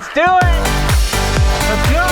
Let's do it! Let's go!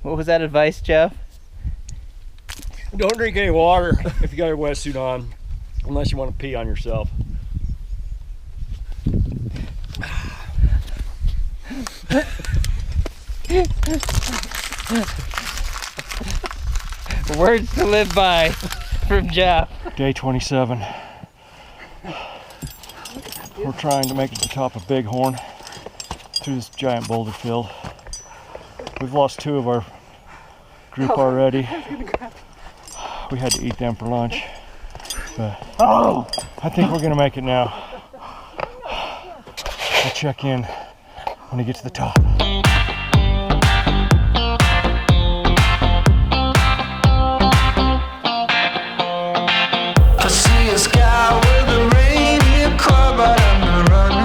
What was that advice, Jeff? Don't drink any water if you got your wetsuit on, unless you want to pee on yourself. Words to live by from Jeff. Day 27. We're trying to make it to the top of Bighorn through this giant boulder field. We've lost 2 of our group already. We had to eat them for lunch, but I think we're gonna make it now. I'll check in when we get to the top. I see a sky with a reindeer car, but I'm not running.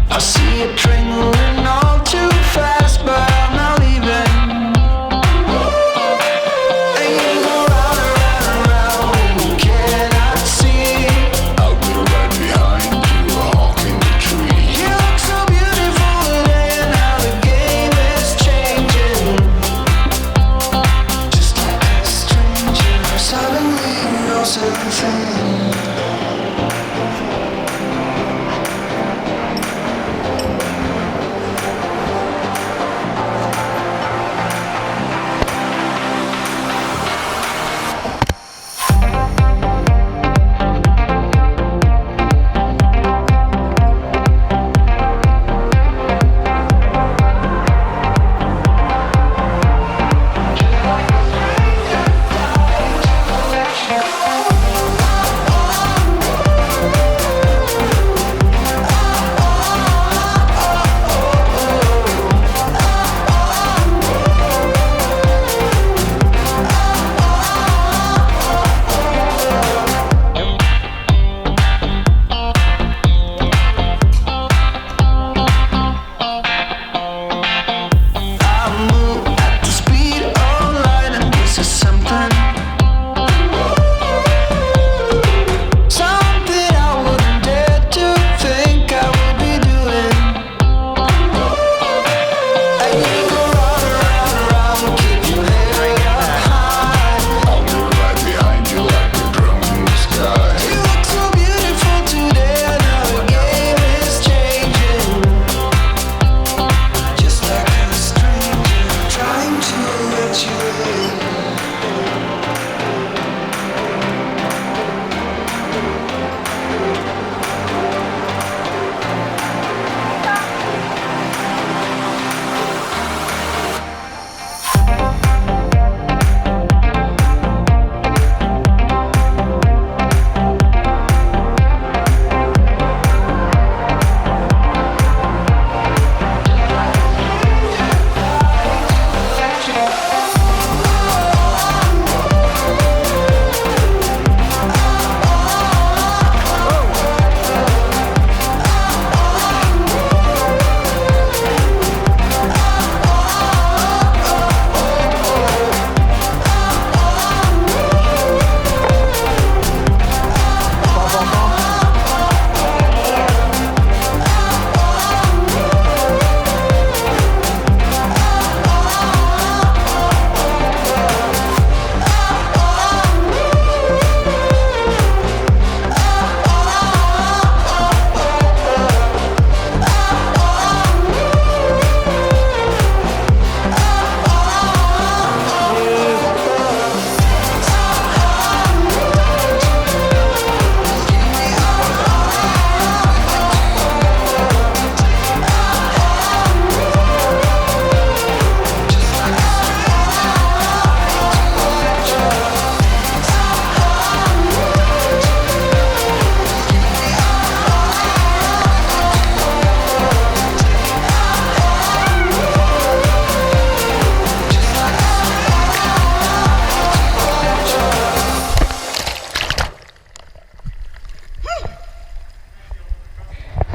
I see a train moving all too fast, but I'm not leaving. And you go round and round and round when you cannot see. I'll be right behind you, honking the tree. You look so beautiful today, and how the game is changing. Just like a stranger, suddenly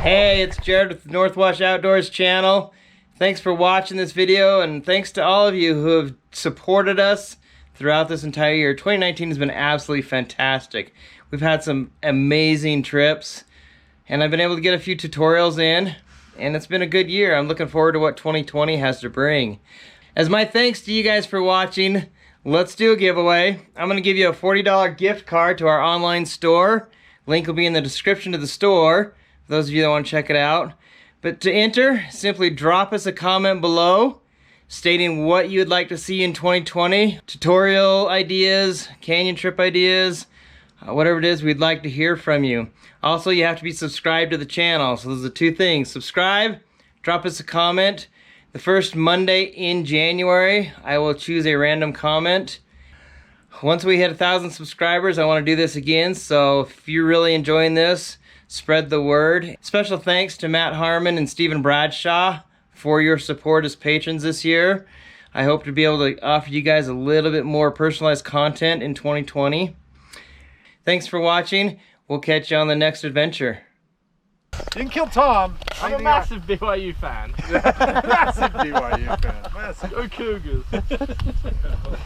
Hey, it's Jared with the Northwash Outdoors channel. Thanks for watching this video, and thanks to all of you who have supported us throughout this entire year. 2019 has been absolutely fantastic. We've had some amazing trips, and I've been able to get a few tutorials in, and it's been a good year. I'm looking forward to what 2020 has to bring. As my thanks to you guys for watching, let's do a giveaway. I'm going to give you a $40 gift card to our online store. Link will be in the description of the store, for those of you that want to check it out. But to enter, simply drop us a comment below stating what you'd like to see in 2020. Tutorial ideas, canyon trip ideas, whatever it is, we'd like to hear from you. Also, you have to be subscribed to the channel. So those are the two things. Subscribe, drop us a comment. The first Monday in January, I will choose a random comment. Once we hit 1,000 subscribers, I want to do this again. So if you're really enjoying this, spread the word. Special thanks to Matt Harmon and Stephen Bradshaw for your support as patrons this year. I hope to be able to offer you guys a little bit more personalized content in 2020. Thanks for watching. We'll catch you on the next adventure. You can kill Tom. I'm a massive BYU fan. Massive BYU fan. Massive. Go Cougars.